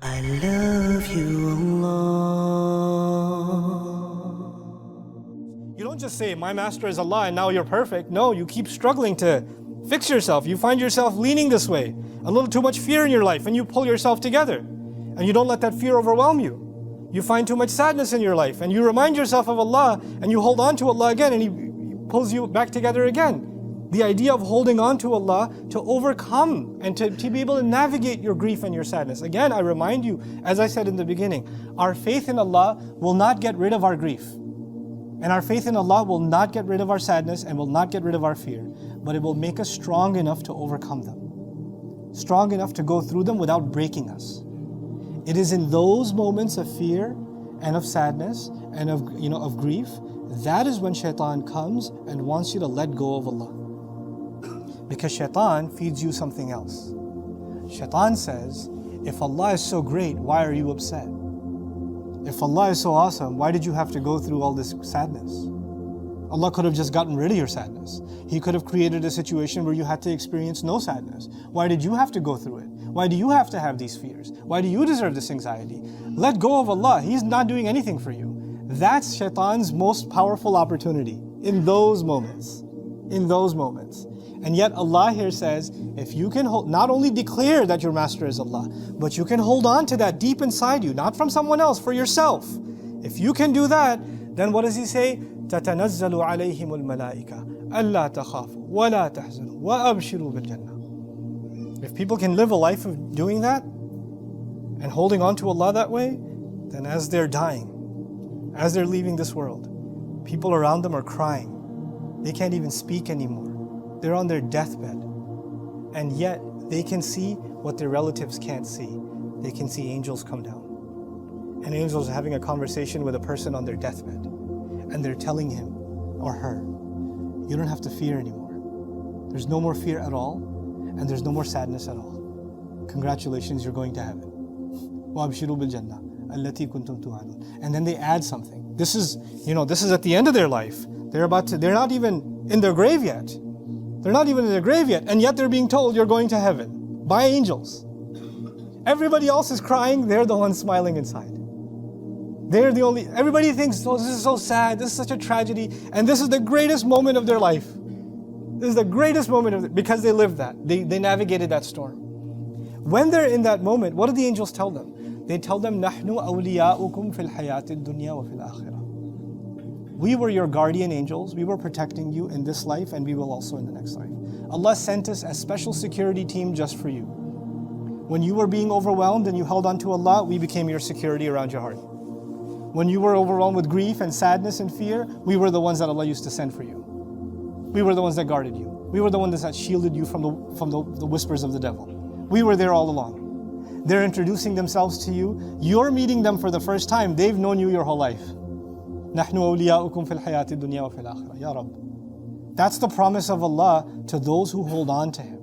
I love you, Allah. You don't just say, my master is Allah and now you're perfect. No, you keep struggling to fix yourself. You find yourself leaning this way. A little too much fear in your life and you pull yourself together. And you don't let that fear overwhelm you. You find too much sadness in your life and you remind yourself of Allah and you hold on to Allah again and He pulls you back together again. The idea of holding on to Allah to overcome and to be able to navigate your grief and your sadness. Again, I remind you, as I said in the beginning, our faith in Allah will not get rid of our grief. And our faith in Allah will not get rid of our sadness and will not get rid of our fear. But it will make us strong enough to overcome them. Strong enough to go through them without breaking us. It is in those moments of fear and of sadness and of grief, that is when shaitan comes and wants you to let go of Allah. Because shaitan feeds you something else. Shaitan says, if Allah is so great, why are you upset? If Allah is so awesome, why did you have to go through all this sadness? Allah could have just gotten rid of your sadness. He could have created a situation where you had to experience no sadness. Why did you have to go through it? Why do you have to have these fears? Why do you deserve this anxiety? Let go of Allah. He's not doing anything for you. That's shaitan's most powerful opportunity in those moments. In those moments. And yet Allah here says, if you can not only declare that your master is Allah, but you can hold on to that deep inside you, not from someone else, for yourself. If you can do that, then what does He say? تَتَنَزَّلُ عَلَيْهِمُ الْمَلَائِكَةُ أَلَّا تَخَافُوا وَلَا تَحْزَنُوا وَأَبْشِرُوا بِالْجَنَّةِ. If people can live a life of doing that, and holding on to Allah that way, then as they're dying, as they're leaving this world, people around them are crying. They can't even speak anymore. They're on their deathbed. And yet, they can see what their relatives can't see. They can see angels come down. And angels are having a conversation with a person on their deathbed. And they're telling him or her, you don't have to fear anymore. There's no more fear at all. And there's no more sadness at all. Congratulations, you're going to heaven. وَأَبْشِرُوا بِالْجَنَّةِ الَّتِي كُنْتُمْ تُوعَدُونَ. And then they add something. This is at the end of their life. They're not even in their grave yet. They're not even in their grave yet, and yet they're being told you're going to heaven by angels. Everybody else is crying, they're the ones smiling inside. Everybody thinks, oh, this is so sad, this is such a tragedy, and this is the greatest moment of their life. This is the greatest moment because they lived that. They navigated that storm. When they're in that moment, what do the angels tell them? They tell them, نَحْنُ أَوْلِيَاؤُكُمْ فِي الْحَيَاةِ الدُّنْيَا وَفِي الْآخِرَةِ. We were your guardian angels, we were protecting you in this life and we will also in the next life. Allah sent us a special security team just for you. When you were being overwhelmed and you held on to Allah, we became your security around your heart. When you were overwhelmed with grief and sadness and fear, we were the ones that Allah used to send for you. We were the ones that guarded you. We were the ones that shielded you from the whispers of the devil. We were there all along. They're introducing themselves to you. You're meeting them for the first time. They've known you your whole life. نحن أولياؤكم في الحياة الدنيا وفي الآخرة. Ya Rabb. That's the promise of Allah to those who hold on to Him.